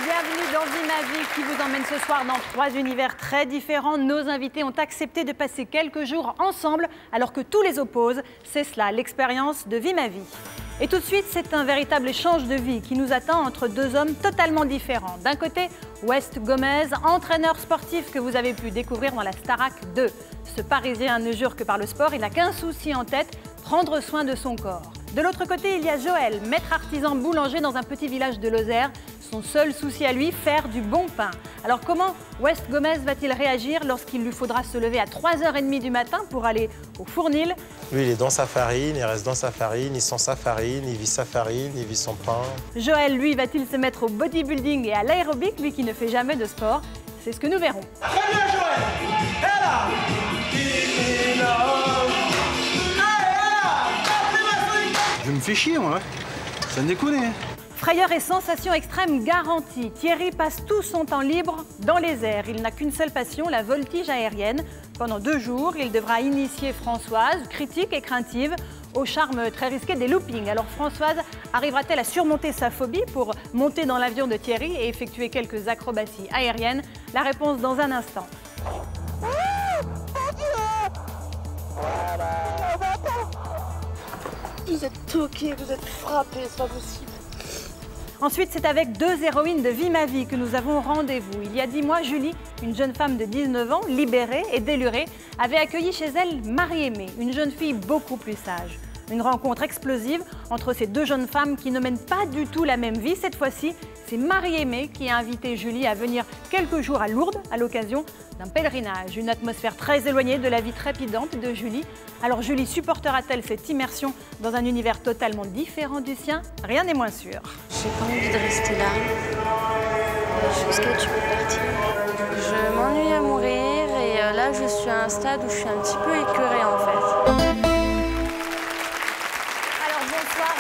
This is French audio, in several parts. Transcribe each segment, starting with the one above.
Bienvenue dans Vie ma vie qui vous emmène ce soir dans 3 univers très différents. Nos invités ont accepté de passer quelques jours ensemble alors que tous les opposent. C'est cela, l'expérience de Vie ma vie. Et tout de suite, c'est un véritable échange de vie qui nous attend entre deux hommes totalement différents. D'un côté, West Gomez, entraîneur sportif que vous avez pu découvrir dans la Starac 2. Ce Parisien ne jure que par le sport, il n'a qu'un souci en tête, prendre soin de son corps. De l'autre côté, il y a Joël, maître artisan boulanger dans un petit village de Lozère. Son seul souci à lui, faire du bon pain. Alors comment West Gomez va-t-il réagir lorsqu'il lui faudra se lever à 3h30 du matin pour aller au fournil? Lui, il est dans sa farine, il reste dans sa farine, il sent sa farine, il vit sa farine, il vit son pain. Joël, lui, va-t-il se mettre au bodybuilding et à l'aérobic, lui qui ne fait jamais de sport? C'est ce que nous verrons. Très bien, Joël! Et là! Je me fais chier, moi. Ça me déconne. Frayeur et sensation extrême garantie. Thierry passe tout son temps libre dans les airs. Il n'a qu'une seule passion, la voltige aérienne. Pendant 2 jours, il devra initier Françoise, critique et craintive, au charme très risqué des loopings. Alors Françoise arrivera-t-elle à surmonter sa phobie pour monter dans l'avion de Thierry et effectuer quelques acrobaties aériennes? La réponse dans un instant. Vous êtes toqués, vous êtes frappés, c'est pas possible. Ensuite, c'est avec 2 héroïnes de Vie ma vie que nous avons rendez-vous. Il y a 10 mois, Julie, une jeune femme de 19 ans, libérée et délurée, avait accueilli chez elle Marie-Aimée, une jeune fille beaucoup plus sage. Une rencontre explosive entre ces 2 jeunes femmes qui ne mènent pas du tout la même vie. Cette fois-ci, c'est Marie-Aimée qui a invité Julie à venir quelques jours à Lourdes à l'occasion d'un pèlerinage. Une atmosphère très éloignée de la vie trépidante de Julie. Alors Julie supportera-t-elle cette immersion dans un univers totalement différent du sien? Rien n'est moins sûr. J'ai pas envie de rester là. Jusqu'à tu peux partir. Je m'ennuie à mourir et là je suis à un stade où je suis un petit peu écœurée en fait.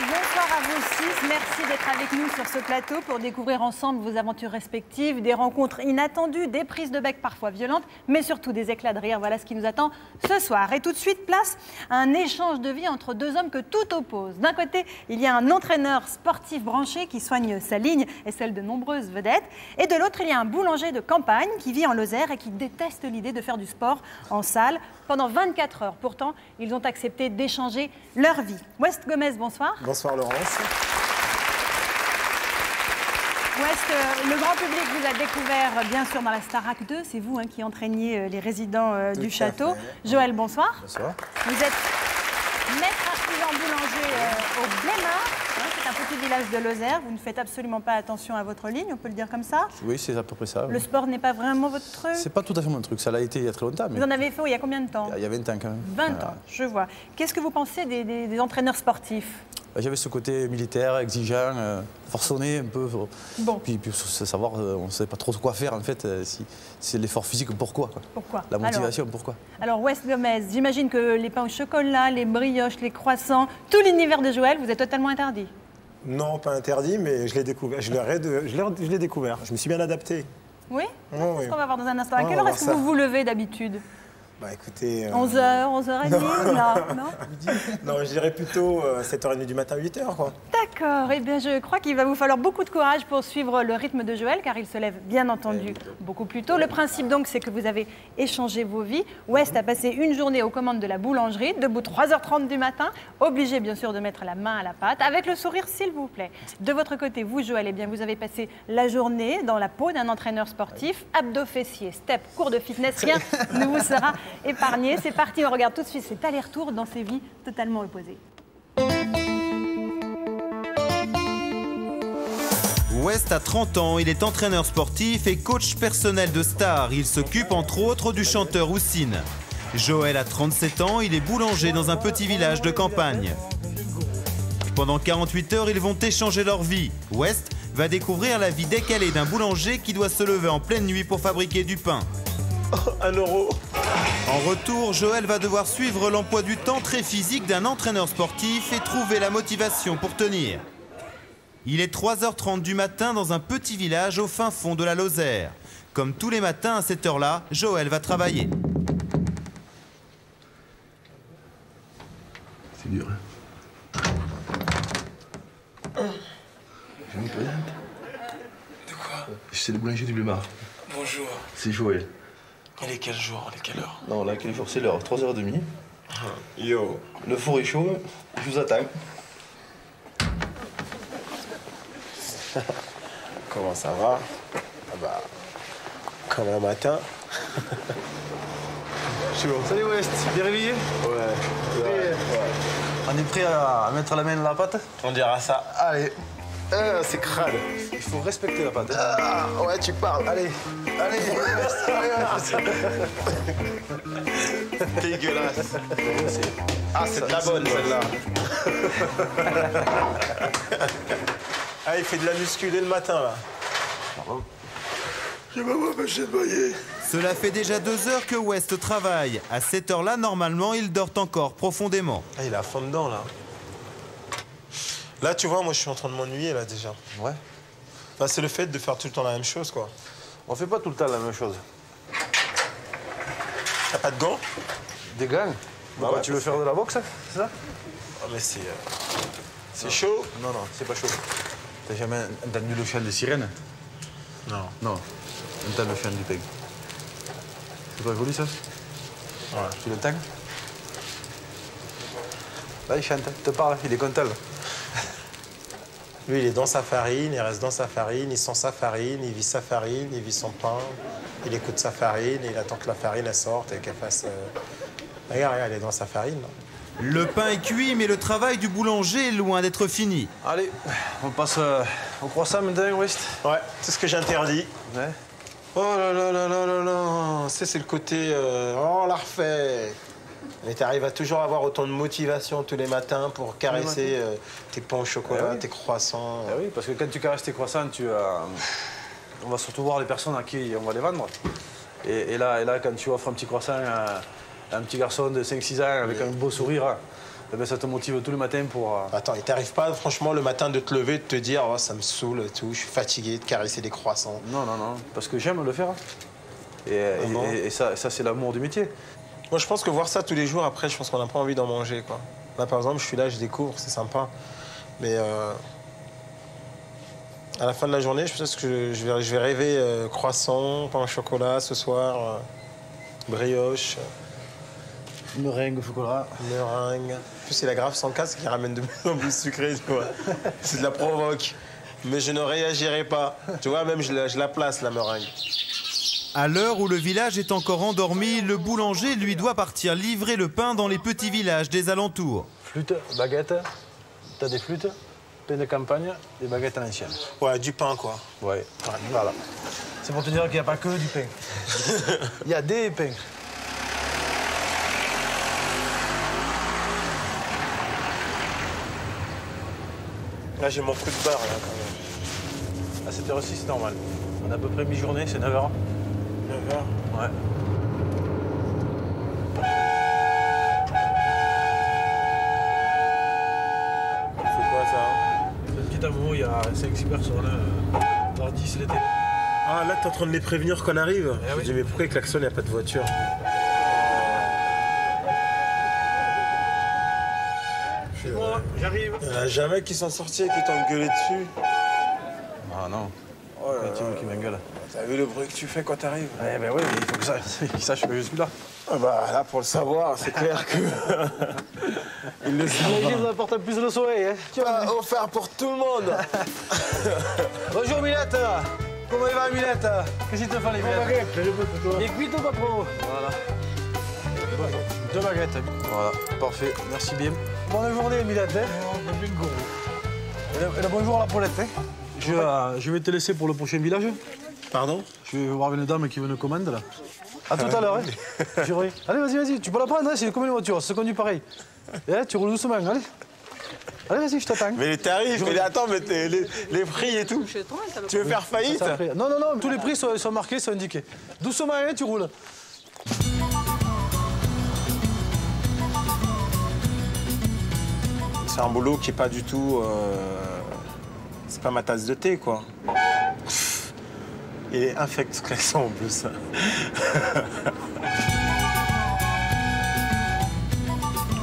Bonsoir à vous 6, merci d'être avec nous sur ce plateau pour découvrir ensemble vos aventures respectives, des rencontres inattendues, des prises de bec parfois violentes, mais surtout des éclats de rire. Voilà ce qui nous attend ce soir. Et tout de suite, place à un échange de vie entre 2 hommes que tout oppose. D'un côté, il y a un entraîneur sportif branché qui soigne sa ligne et celle de nombreuses vedettes. Et de l'autre, il y a un boulanger de campagne qui vit en Lozère et qui déteste l'idée de faire du sport en salle pendant 24 heures. Pourtant, ils ont accepté d'échanger leur vie. West Gomez, bonsoir. Bonsoir Laurence. West, le grand public vous a découvert bien sûr dans la Starac 2. C'est vous qui entraîniez les résidents du château. Joël, bonsoir. Bonsoir. Vous êtes maître artisan boulanger au Blémard. C'est un petit village de Lozère. Vous ne faites absolument pas attention à votre ligne, on peut le dire comme ça? Oui, c'est à peu près ça. Le sport n'est pas vraiment votre truc? C'est pas tout à fait mon truc, ça l'a été il y a très longtemps. Mais... Vous en avez fait il y a combien de temps? Il y a 20 ans quand même. 20 ans, je vois. Qu'est-ce que vous pensez des entraîneurs sportifs? J'avais ce côté militaire, exigeant, forcené un peu. Bon. Puis savoir, on ne savait pas trop quoi faire en fait. Si c'est l'effort physique, pourquoi quoi. Pourquoi? La motivation, pourquoi? Alors West Gomez, j'imagine que les pains au chocolat, les brioches, les croissants, tout l'univers de Joël, vous êtes totalement interdit. Non, pas interdit, mais je l'ai découvert. Je l'ai découvert. Je me suis bien adapté. Oui? Oui, C'est oui. ce qu'on va voir dans un instant. À On quelle va heure voir est-ce que ça. vous vous levez d'habitude? Bah écoutez... 11h, 11h30? Non? Non, je dirais plutôt 7h30 du matin, 8h quoi. D'accord. Eh bien, je crois qu'il va vous falloir beaucoup de courage pour suivre le rythme de Joël, car il se lève, bien entendu, beaucoup plus tôt. Le principe, donc, c'est que vous avez échangé vos vies. West a passé une journée aux commandes de la boulangerie, debout 3h30 du matin, obligé, bien sûr, de mettre la main à la pâte, avec le sourire, s'il vous plaît. De votre côté, vous, Joël, eh bien, vous avez passé la journée dans la peau d'un entraîneur sportif, abdos fessiers, step, cours de fitness, rien ne vous sera épargné. C'est parti, on regarde tout de suite cet aller-retour dans ces vies totalement opposées. West a 30 ans, il est entraîneur sportif et coach personnel de stars. Il s'occupe entre autres du chanteur Houssine. Joël a 37 ans, il est boulanger dans un petit village de campagne. Pendant 48 heures, ils vont échanger leur vie. West va découvrir la vie décalée d'un boulanger qui doit se lever en pleine nuit pour fabriquer du pain. Oh, 1 euro. En retour, Joël va devoir suivre l'emploi du temps très physique d'un entraîneur sportif et trouver la motivation pour tenir. Il est 3h30 du matin dans un petit village au fin fond de la Lozère. Comme tous les matins à cette heure-là, Joël va travailler. C'est dur, hein. Je me présente. De quoi? c'est le boulanger du Blémard. Bonjour. C'est Joël. Il est quel jour? Il est quelle heure? Non, là, quel jour? C'est l'heure, 3h30. Yo. Le four est chaud, je vous attends. Comment ça va? Ah bah, comme un matin. Salut West, bien réveillé? Ouais. On est prêt à mettre la main dans la pâte? On dira ça. Allez. C'est crade. Il faut respecter la pâte. Ah, ouais, tu parles. Allez. Dégueulasse. Ah, c'est de la bonne, celle-là. Ah, il fait de la muscu dès le matin, là. Je vais m'empêcher de bailler. Cela fait déjà 2 heures que West travaille. À cette heure-là, normalement, il dort encore profondément. Ah, il est à fond dedans, là. Là, tu vois, moi, je suis en train de m'ennuyer, là, déjà. Ouais. Bah, c'est le fait de faire tout le temps la même chose, quoi. On fait pas tout le temps la même chose. T'as pas de gants? Des gants? Bah ouais, tu veux faire de la boxe, c'est ça? Oh, mais c'est chaud. Non, c'est pas chaud. T'as jamais entendu le chant des sirènes? Non. Non. Entends le chant du peigne. C'est pas joli, ça? Ouais. Tu l'entends? Là, il chante, il te parle, il est content. Là. Lui, il est dans sa farine, il reste dans sa farine, il sent sa farine, il vit sa farine, il vit son pain, il écoute sa farine, et il attend que la farine elle sorte et qu'elle fasse... Regarde, il est dans sa farine. Là. Le pain est cuit, mais le travail du boulanger est loin d'être fini. Allez, on passe au croissant maintenant, West. Ouais, c'est ce que j'interdis. Ouais. Oh là là là là là là, ça c'est le côté... oh, on l'a refait. Mais tu arrives à toujours avoir autant de motivation tous les matins pour caresser tes pains au chocolat, tes croissants. Ah oui, parce que quand tu caresses tes croissants, on va surtout voir les personnes à qui on va les vendre. Et là, quand tu offres un petit croissant à un petit garçon de 5-6 ans avec un beau sourire, eh bien, ça te motive tous les matins pour... Attends, il t'arrive pas franchement le matin de te lever, de te dire oh, ça me saoule et tout, je suis fatigué de caresser des croissants. Non, parce que j'aime le faire. Et ça c'est l'amour du métier. Moi, je pense que voir ça tous les jours, après, je pense qu'on n'a pas envie d'en manger, quoi. Là, par exemple, je suis là, je découvre, c'est sympa. Mais à la fin de la journée, je pense que je vais rêver croissant, pain au chocolat ce soir, brioche. Meringue au chocolat. Meringue. En plus, c'est la grave sans casse qui ramène de plus en plus sucré, tu vois. C'est de la provoque. Mais je ne réagirai pas. Tu vois, même je la place, la meringue. À l'heure où le village est encore endormi, le boulanger, lui, doit partir livrer le pain dans les petits villages des alentours. Flûte, baguette, t'as des flûtes, pain de campagne, des baguettes à l'ancienne. Ouais, du pain, quoi. Ouais, voilà. C'est pour te dire qu'il n'y a pas que du pain. Il y a des pains. Là, j'ai mon coup de barre, là, quand même. À cette heure-ci, c'est normal. On a à peu près mi-journée, c'est 9h. 9h. Ouais. C'est quoi, ça? C'est un petit amour, il y a 5-6 personnes. Dans 10 l'été. Ah, là, t'es en train de les prévenir qu'on arrive? Eh oui. Je dis, mais pourquoi il klaxonne, il n'y a pas de voiture? C'est moi, j'arrive. Il n'y en a jamais qui sont sortis et qui t'ont gueulé dessus. Ah non. Oh là Tu veux là. qui m'engueule? T'as vu le bruit que tu fais quand t'arrives? Eh ben oui, mais il faut qu'il sache que je suis là. Ah bah là, pour le savoir, c'est clair que... Il le sait. Il nous apporte plus le soleil, hein. Tu vas offert pour tout le monde. Bonjour Milette. Comment il va Milette? Qu'est-ce qu'il te fait les Milette? Les cuites ou pas trop? Voilà. 2 baguettes. Voilà, parfait, merci bien. Bonne journée Milette. Et bonjour à la Paulette. Je vais te laisser pour le prochain village. Pardon? Je vais voir une dame qui veut une commande là. À tout à l'heure, hein. Juré. Allez, vas-y, tu peux la prendre, hein, c'est comme une voiture, ça se conduit pareil. Et tu roules doucement, allez. Allez, vas-y, je t'attends. Mais les tarifs, mais attends, mais les prix et tout. Tu veux faire faillite? Non, tous les prix sont marqués, sont indiqués. Doucement, hein, tu roules. C'est un boulot qui est pas du tout... C'est pas ma tasse de thé, quoi. Il est infect stressant en plus.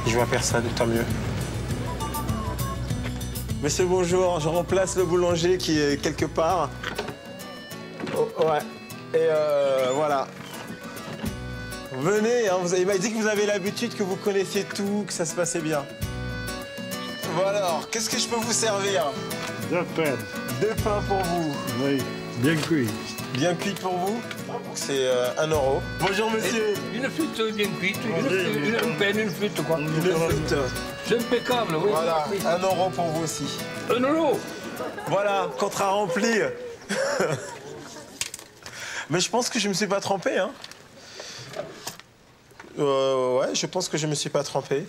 Je vois personne, tant mieux. Monsieur, bonjour, je remplace le boulanger qui est quelque part. Ouais. Et voilà. Venez, hein, il m'a dit que vous avez l'habitude, que vous connaissiez tout, que ça se passait bien. Bon alors, qu'est-ce que je peux vous servir? 2 pains. 2 pains pour vous. Oui, bien cuit. Bien cuit pour vous. C'est 1 €. Bonjour monsieur. Une flûte bien cuite, une peine, une flûte quoi. Une flûte. C'est impeccable, oui. Voilà, 1 € pour vous aussi. 1 €. Voilà, contrat rempli. Mais je pense que je me suis pas trompé, hein. Ouais, je pense que je me suis pas trompé.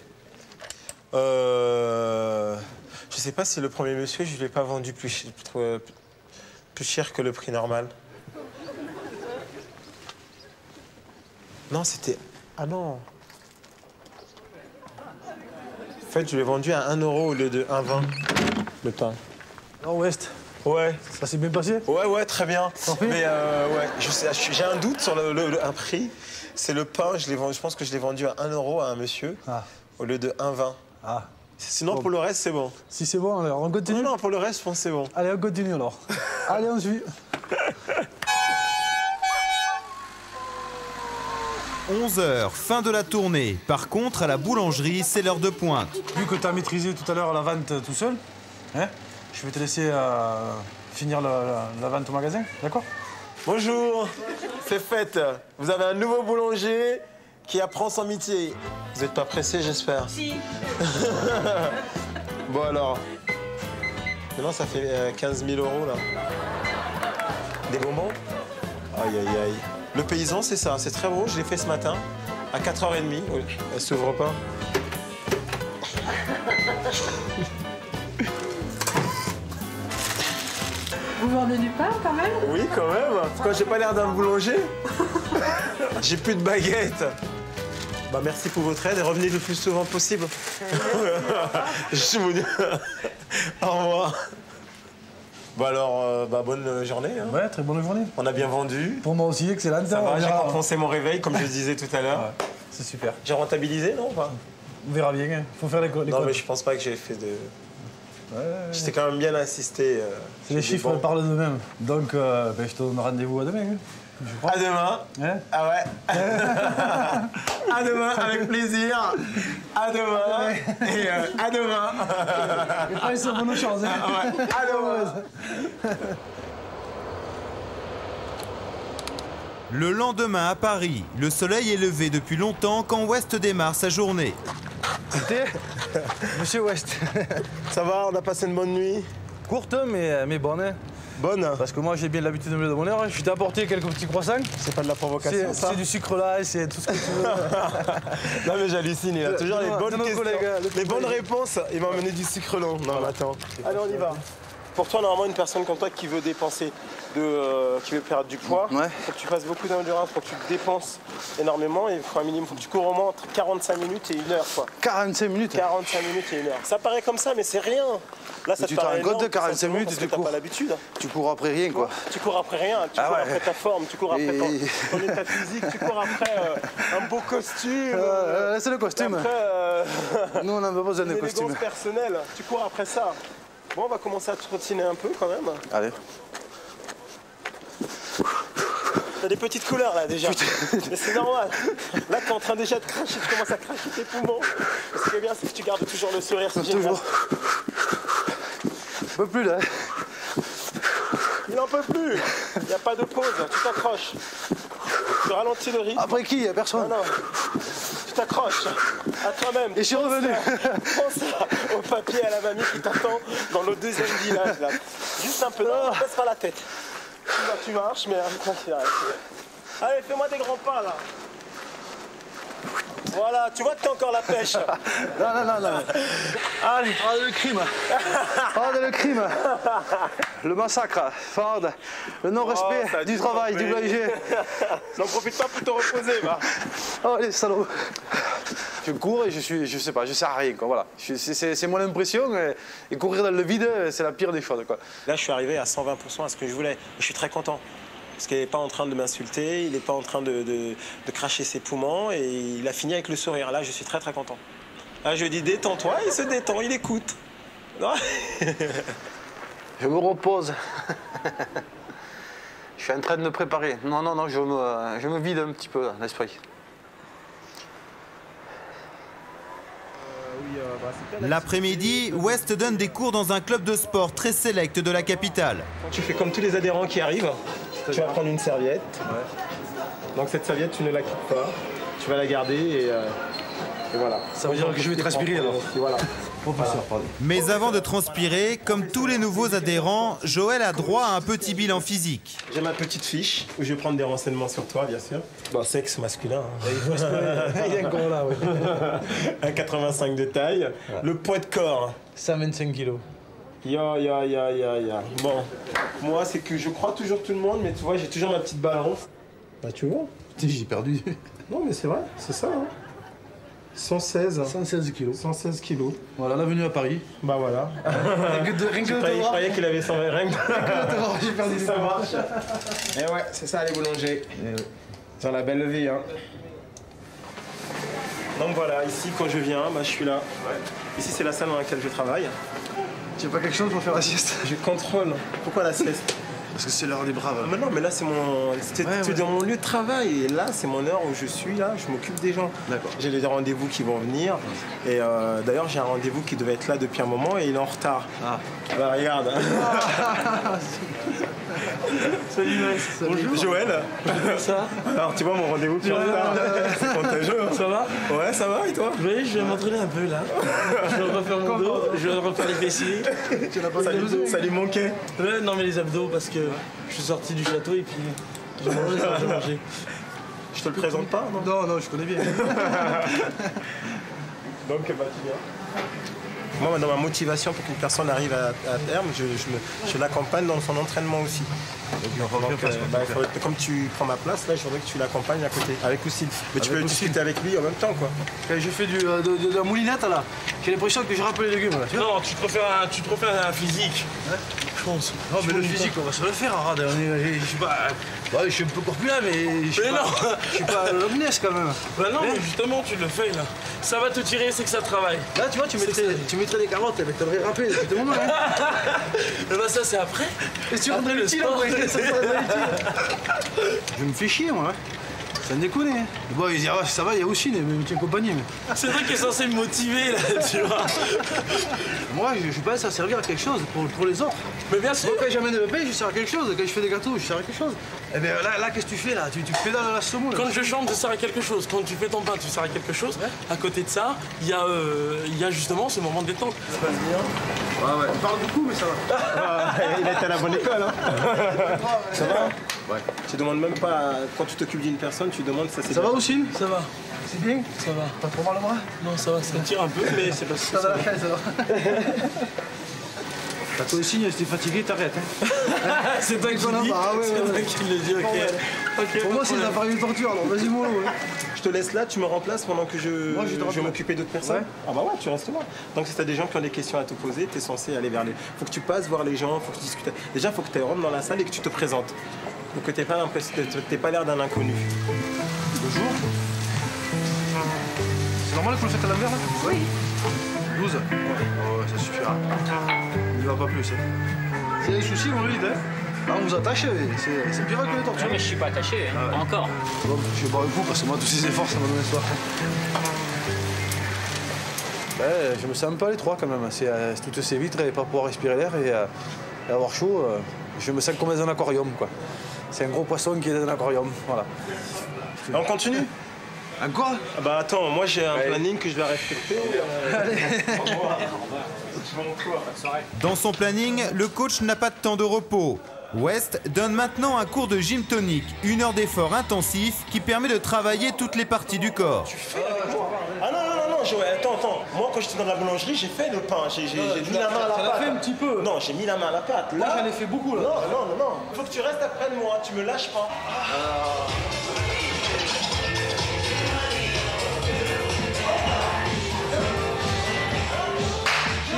Je sais pas si le premier monsieur, je l'ai pas vendu plus cher que le prix normal. Non, c'était... Ah non. En fait, je l'ai vendu à 1 € au lieu de 1,20 le pain. Oh, West. Ouais. Ça s'est bien passé? Ouais, très bien. Mais ouais, j'ai un doute sur un prix. C'est le pain, je pense que je l'ai vendu à 1 € à un monsieur au lieu de 1,20. Ah. Sinon, pour le reste, c'est bon. Si c'est bon, alors on continue? Non, pour le reste, je pense que c'est bon. Allez, on continue alors. Allez, on suit. 11 h, fin de la tournée. Par contre, à la boulangerie, c'est l'heure de pointe. Vu que tu as maîtrisé tout à l'heure la vente tout seul, hein, je vais te laisser finir la vente au magasin, d'accord? Bonjour, c'est fête. Vous avez un nouveau boulanger qui apprend son métier. Vous n'êtes pas pressé, j'espère? Si. Bon alors, maintenant ça fait 15 000 € là. Des bonbons? Aïe, aïe, aïe. Le paysan, c'est ça, c'est très beau. Je l'ai fait ce matin à 4h30. Oui, elle s'ouvre pas. Vous vendez du pain quand même? Oui, quand même. Pourquoi j'ai pas l'air d'un boulanger? J'ai plus de baguette. Bah, merci pour votre aide et revenez le plus souvent possible. Je vous dis au revoir. Bon alors, bonne journée. Hein. Ouais, très bonne journée. On a bien vendu. Pour moi aussi, excellent. Ça va, j'ai compensé mon réveil, comme je disais tout à l'heure. Ouais, c'est super. J'ai rentabilisé, non ou pas? On verra bien, il faut faire les comptes. Non, mais je pense pas que j'ai fait de... J'étais quand même bien insisté. Les chiffres parlent d'eux-mêmes. Donc, je te donne rendez-vous à demain. Hein. À demain. Hein? Ah ouais. À demain, avec plaisir. À demain. Et à demain. Et pas sur bonne chance. Hein. Ah ouais. À demain. Le lendemain à Paris, le soleil est levé depuis longtemps quand West démarre sa journée. Écoutez, monsieur West. Ça va, on a passé une bonne nuit? Courte, mais bonne. Hein. Bonne? Parce que moi, j'ai bien l'habitude de me lever de bonne heure. Je t'ai apporté quelques petits croissants. C'est pas de la provocation, ça? C'est du sucre là, c'est tout ce que tu veux. Non, mais j'hallucine, il a toujours les bonnes questions. Collègues, les bonnes réponses, il m'a amené du sucre lent. Non, mais attends. Allez, on y va. Pour toi, normalement, une personne comme toi qui veut dépenser, qui veut perdre du poids, il faut que tu fasses beaucoup d'endurance, il faut que tu dépenses énormément. Il faut un minimum, faut que tu cours au moins entre 45 minutes et 1 heure. Quoi. 45 minutes? 45 minutes et 1 heure. Ça paraît comme ça, mais c'est rien. Là, ça te paraît énorme, de 45 minutes et tu cours. T'as pas l'habitude. Tu cours après rien, quoi. Tu cours après rien, tu cours après ta forme, tu cours après ton état physique, tu cours après un beau costume. C'est le costume. Après, nous, on n'a pas besoin de costume. Une élégance personnelle, tu cours après ça. Bon, on va commencer à trottiner un peu quand même. Allez. T'as des petites couleurs là déjà. Mais c'est normal. Là, t'es en train déjà de cracher, tu commences à cracher tes poumons. Ce qui est bien, c'est que tu gardes toujours le sourire. Toujours. Je peux plus là. Il n'en peut plus. Il n'y a pas de pause, tu t'accroches. Tu ralentis le rythme. Après qui? Il n'y a personne. Non, non. Tu t'accroches à toi-même. Et je suis revenu. Pense au papier à la mamie qui t'attend dans le deuxième village là. Juste un peu, non, baisse pas la tête. Tu marches, mais allez, fais-moi des grands pas là. Voilà, tu vois que t'as encore la pêche. Non. Allez, le crime. Le crime. Le massacre. Ford. Le non-respect du travail du boulanger. N'en profite pas pour te reposer, va. Oh, les salauds. Je cours et je sais pas, je sers à rien, quoi. Voilà. C'est mon impression. Et courir dans le vide, c'est la pire des choses, quoi. Là, je suis arrivé à 120% à ce que je voulais. Je suis très content. Parce qu'il n'est pas en train de m'insulter, il n'est pas en train de cracher ses poumons et il a fini avec le sourire. Là, je suis très très content. Là, je lui dis détends-toi, il se détend, il écoute. Je me repose. Je Je suis en train de me préparer. Non, non, non, je me vide un petit peu l'esprit. L'après-midi, West donne des cours dans un club de sport très sélect de la capitale. Tu fais comme tous les adhérents qui arrivent. Tu vas prendre une serviette. Donc cette serviette, tu ne la quittes pas. Tu vas la garder et voilà. Ça veut dire que je vais transpirer alors. Voilà. Mais avant de transpirer, comme tous les nouveaux adhérents, Joël a droit à un petit bilan physique. J'ai ma petite fiche où je vais prendre des renseignements sur toi, bien sûr. Bon, sexe masculin. Il y a un gros là, oui. 1,85 de taille. Ouais. Le poids de corps. 125 kilos. Ya. Bon, moi, c'est que je crois toujours tout le monde, mais tu vois, j'ai toujours ma petite balance. Bah, tu vois. J'ai perdu. Non, mais c'est vrai, c'est ça. Hein. 116 kilos. 116 kilos. Voilà, la venue à Paris. Bah voilà. Rien que de je croyais qu'il avait 120. Rien que de j'ai perdu ça marche. Et ouais, c'est ça les boulangers. Dans la belle vie, hein. Donc voilà, ici quand je viens, bah, je suis là. Ouais. Ici c'est la salle dans laquelle je travaille. Tu veux pas quelque chose pour faire la sieste? Je contrôle. Pourquoi la sieste? Parce que c'est l'heure des braves. Mais non, mais là c'est mon... C'était dans mon lieu de travail. Et là, c'est mon heure où je suis là, je m'occupe des gens. D'accord. J'ai des rendez-vous qui vont venir. Et d'ailleurs, j'ai un rendez-vous qui devait être là depuis un moment et il est en retard. Ah. Bah regarde. Salut Max. Bonjour. Joël. Ça. Alors tu vois mon rendez-vous qui est en retard. C'est contagieux. Ça va? Ouais, ça va et toi? Oui, je vais m'entraîner un peu là. Je vais refaire mon dos, je vais refaire les fessiers. Tu n'as pas ça lui manquait? Ouais, non mais les abdos parce que je suis sorti du château et puis j'ai mangé. Je te le présente pas, non? Non, non, je connais bien. Donc bah tu viens. Moi, dans ma motivation pour qu'une personne arrive à terme, je l'accompagne dans son entraînement aussi. Comme tu prends ma place, là, je voudrais que tu l'accompagnes à côté, avec Oussine. Mais tu peux discuter avec lui en même temps, quoi. J'ai fait de la moulinette, là. J'ai l'impression que je rappelle les légumes, là. Non, tu te refais un physique. Ouais. Je pense. Non, mais le physique, on va se le faire, Arad. Je suis pas... Ouais, je suis un peu corpulent, mais je suis pas Loch Ness, quand même. Bah non, mais justement, tu le fais, là. Ça va te tirer, c'est que ça travaille. Là, tu vois, tu mettrais des carottes, avec ta vraie râpée, c'était mon nom, hein. Bah ça, c'est après. Et tu rentres le sport. Je me fais chier, moi. Ça me déconne. Hein. Bon, ils disent, ah, ça va, il y a aussi mais tu es compagnie. Mais... C'est toi qui es censé me motiver, là, tu vois. Moi, je pense à servir à quelque chose pour les autres. Mais bien sûr. Moi, quand j'amène le pain, je sers à quelque chose. Quand je fais des gâteaux, je sers à quelque chose. Eh bien, là qu'est-ce que tu fais, là? Tu pédales à la semoule. Quand je chante, je sers à quelque chose. Quand tu fais ton pain, tu sers à quelque chose. Ouais. À côté de ça, il y a justement ce moment de détente. Ça passe bien. Ouais. On parle beaucoup, mais ça va. Il est à la bonne école, hein. Ça va? Ouais. Tu demandes même pas, quand tu t'occupes d'une personne, tu demandes ça. Ça va aussi? Ça va. C'est bien? Ça va. Pas trop mal au bras? Non, ça va, ça tire un peu, mais c'est pas ça. Ça va la chaise alors. T'as toi aussi, si t'es fatigué, t'arrêtes. Hein. C'est toi qui le dis. Ah, ouais, c'est toi qui le dis, ok. Pour moi, c'est un appareil de torture, alors vas-y, mollo. Ouais. Je te laisse là, tu me remplaces pendant que je vais m'occuper d'autres personnes. Ouais. Ah bah ouais, tu restes là. Donc si t'as des gens qui ont des questions à te poser, t'es censé aller vers les... Faut que tu passes voir les gens, faut que tu discutes. Déjà, faut que tu rentres dans la salle et que tu te présentes. Donc que t'aies pas l'air d'un inconnu. Bonjour. C'est normal qu'on le fasse à l'envers là? Oui. 12. Oh, ça suffira. Il va pas plus. Hein. S'il y a des soucis, on le dit. Hein. Là, on vous attache, c'est pire que les tortues. Non, mais je suis pas attaché, hein. Pas encore. Bon, je vais boire un coup parce que moi, tous ces efforts, ça m'a donné soif. Ben, je me sens un peu à l'étroit quand même. C'est toutes ces vitres et pas pouvoir respirer l'air et avoir chaud. Je me sens comme dans un aquarium, quoi. C'est un gros poisson qui est dans un aquarium, voilà. On continue? Encore? Ah bah attends, moi j'ai un planning que je dois respecter. Allez. Dans son planning, le coach n'a pas de temps de repos. West donne maintenant un cours de gym tonique, 1 heure d'effort intensif qui permet de travailler toutes les parties du corps. Ah non, Joël, attends. Moi quand j'étais dans la boulangerie, j'ai fait le pain, j'ai mis la main à la pâte. Ça l'a fait un petit peu. Non, j'ai mis la main à la pâte. Là, j'en ai fait beaucoup là. Non. Faut que tu restes après de moi, tu me lâches pas.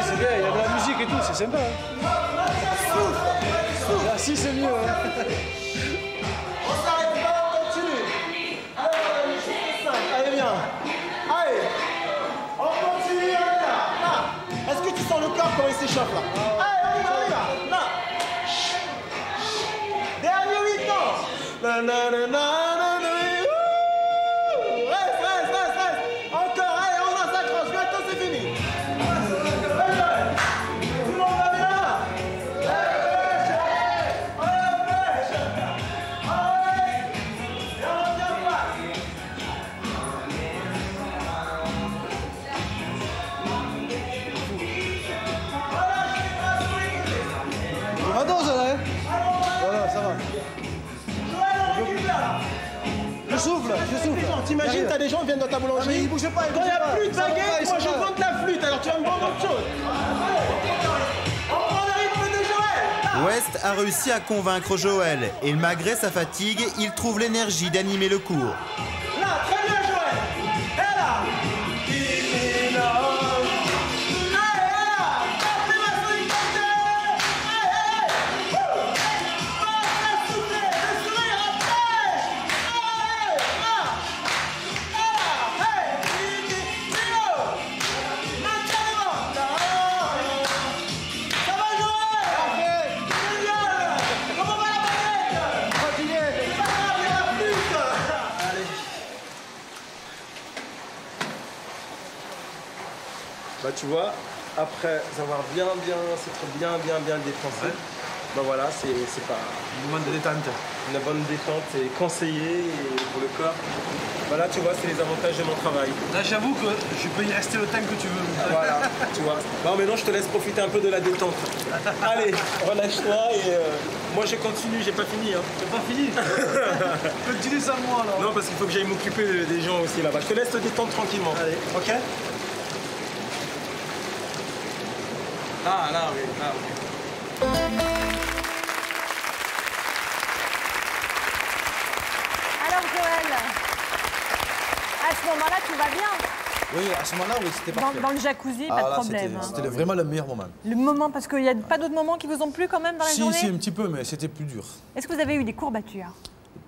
C'est bien, il y a de la musique et tout, c'est sympa. Hein. Là, si, c'est mieux. Hein. On s'arrête pas, on continue. Allez, viens. Allez. On continue, là. Est-ce que tu sens le corps quand il s'échauffe là? Allez, on y va. Là. Dernier 8 ans. Reste. Encore, allez, on s'accroche, bientôt c'est fini. Tout le monde va bien. Voilà, ça va. Je souffle. T'imagines, t'as des gens qui viennent dans ta boulangerie. Mais ils bougent pas, Quand il n'y a plus de baguette, moi je vends de la flûte, alors tu vas me vendre autre chose. On prend le rythme de Joël. West a réussi à convaincre Joël et malgré sa fatigue, il trouve l'énergie d'animer le cours. Là, très bien Joël. Et là. Il est là. Allez, là. Tapez ma sollicité. Allez. Pas de souffler, le sourire à pêche. Allez, là. Hey, Milo. Maintenant. Là. Ça va Joël. Génial. Comment va la baguette? Continuez. C'est pas grave, il y a la flûte. Bah tu vois, après avoir bien dépensé, bah voilà, c'est pas Un moment de détente. une bonne détente, c'est conseillé et pour le corps. Voilà, tu vois, c'est les avantages de mon travail. Là, j'avoue que je peux y rester le temps que tu veux. Voilà, tu vois. Bon, maintenant je te laisse profiter un peu de la détente. Allez, relâche-toi et moi je continue, j'ai pas fini. Hein. J'ai pas fini. Continue sans moi alors. Non, parce qu'il faut que j'aille m'occuper des gens aussi là-bas. Je te laisse te détendre tranquillement. Allez. Ok? Ah, là, oui, là, oui. Alors Joël, à ce moment-là, tout va bien. Oui, à ce moment-là, oui, c'était parfait. Dans le jacuzzi, pas de problème. C'était vraiment le meilleur moment. Le moment, parce qu'il n'y a pas d'autres moments qui vous ont plu quand même dans la journée? Si, un petit peu, mais c'était plus dur. Est-ce que vous avez eu des courbatures?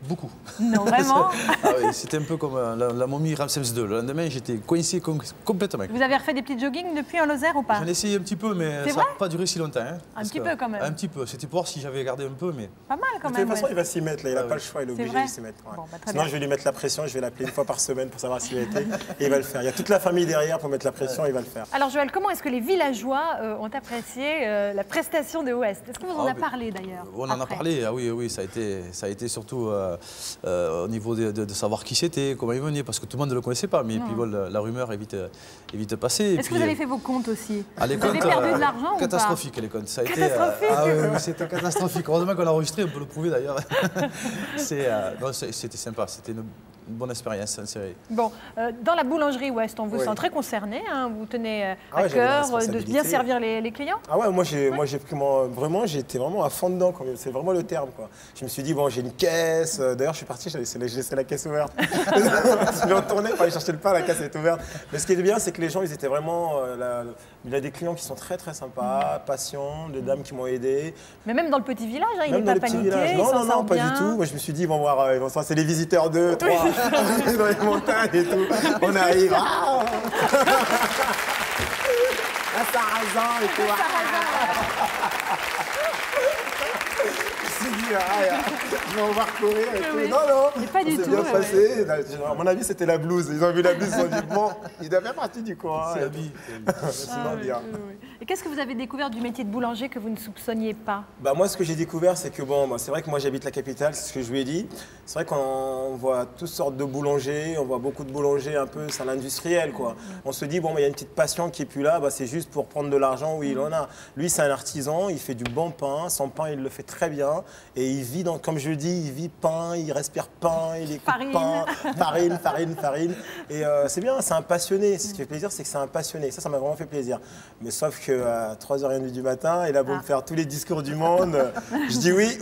Beaucoup. Non, vraiment? Ah oui, c'était un peu comme la momie Ramsès II. Le lendemain, j'étais coincé complètement. Vous avez refait des petits joggings depuis en Lozère ou pas? J'en ai essayé un petit peu, mais C'est ça n'a vrai pas duré si longtemps. Hein, Un petit peu quand même. Un petit peu. C'était pour voir si j'avais gardé un peu, mais... Pas mal quand De même. toute façon, ouais. il va s'y mettre, là. Il n'a Ah pas oui. le choix, il est C'est obligé vrai de s'y mettre. Ouais. Bon, bah, très Sinon, bien. je vais lui mettre la pression, je vais l'appeler une fois par semaine pour savoir s'il a été. Et il va le faire. Il y a toute la famille derrière pour mettre la pression, il va le faire. Alors Joël, comment est-ce que les villageois ont apprécié la prestation de West? Est-ce que vous en Ah, avez parlé d'ailleurs? On en a parlé, ah oui, ça a été surtout au niveau de savoir qui c'était, comment il venait, parce que tout le monde ne le connaissait pas, mais puis bon, la rumeur est vite passée. Est-ce que vous avez fait vos comptes aussi? Les Vous avez comptes, perdu de l'argent ou pas? catastrophique, les comptes. Ça a été, Catastrophique oui, c'était catastrophique. Heureusement qu'on l'a enregistré, on peut le prouver d'ailleurs. C'était sympa, c'était une bonne expérience, sincère. Bon, dans la boulangerie West, on vous Oui. sent très concerné, hein, vous tenez Ah ouais, à j'avais la cœur de responsabilité. bien servir les clients? Ah ouais, moi j'ai pris vraiment, j'étais vraiment à fond dedans, c'est vraiment le terme quoi. Je me suis dit bon, j'ai une caisse, d'ailleurs je suis parti, j'ai laissé la caisse ouverte. Je suis retourné pour aller chercher le pain, la caisse est ouverte. Mais ce qui est bien, c'est que les gens ils étaient vraiment, il y a des clients qui sont très patients, patients, des dames qui m'ont aidé. Mais même dans le petit village, hein, il Même n'est dans pas les petits paniqué, villages. il Non, s'en non, sort pas bien. du tout. Moi je me suis dit, ils vont voir, c'est les visiteurs 2, 3, dans les montagnes et tout. On arrive. Ah un sarrasin et tout. Je me suis dit, je vais en voir courir et tout. Oui. Non, Mais pas du c'est tout, bien ouais, passé. À mon avis, c'était la blouse. Ils ont vu la blouse, ils se sont dit, bon, il doit faire partie du coin. C'est la vie. Sinon, bien. Et qu'est-ce que vous avez découvert du métier de boulanger que vous ne soupçonniez pas? Bah moi, ce que j'ai découvert, c'est que bon, c'est vrai que moi j'habite la capitale, c'est ce que je lui ai dit. C'est vrai qu'on voit toutes sortes de boulangers, on voit beaucoup de boulangers un peu, c'est l'industriel quoi. On se dit bon, il y a une petite passion qui est plus là, c'est juste pour prendre de l'argent, oui, il en a. Lui, c'est un artisan, il fait du bon pain, son pain, il le fait très bien et il vit comme je le dis, il vit pain, il respire pain, il écoute pain, farine. Et c'est bien, c'est un passionné. Ce qui fait plaisir, c'est que c'est un passionné. Ça m'a vraiment fait plaisir. Mais sauf que à 3h30 du matin, il a beau me faire tous les discours du monde. Je dis oui,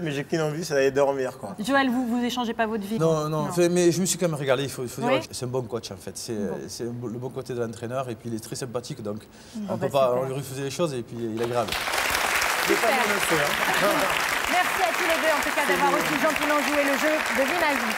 mais j'ai qu'une envie, c'est d'aller dormir. Quoi. Joël, vous échangez pas votre vie? Non. Mais je me suis quand même régalé, il faut Oui. dire. C'est un bon coach en fait. C'est le bon côté de l'entraîneur et puis il est très sympathique. Donc on peut super. pas lui refuser les choses et puis il est agréable. Super. Merci à tous les deux en tout cas d'avoir aussi gentiment joué le jeu de Vie ma vie.